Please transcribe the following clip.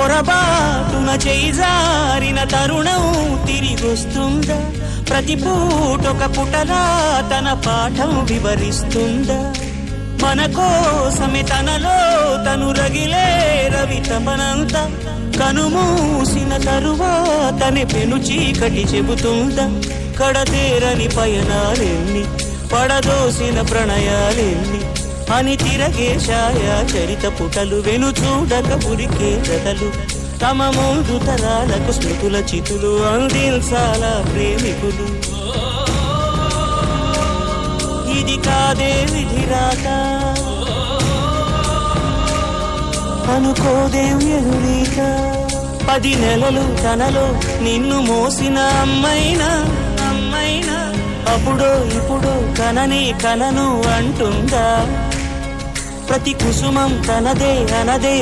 పొరబాటున చేజారిన తరుణం తిరిగొస్తుందా? ప్రతి పూటొక పుటలా తన పాఠం వివరిస్తుందా? మన కోసమే తనలో తను రగిలే రవి తపనంత కనుమూసిన తరువాతనే పెను చీకటి చెబుతుందా? కడతేరని పయనాలెన్ని, పడదోసిన ప్రణయాలెన్ని అని తిరగే ఛాయా చరిత పుటలు, వెను చూడక ఉరికే జతలు, తమ ముందు తరాలకు స్మృతుల చితులు అందించాల ప్రేమికులు. ఇది కాదే విధిరాత, అనుకోదేం ఎదురీత. 10 నెలలు తనలో నిన్ను మోసిన అమ్మైనా అప్పుడో ఇప్పుడో కనని కనను అంటుందా? ప్రతి కుసుమం తనదే అనదే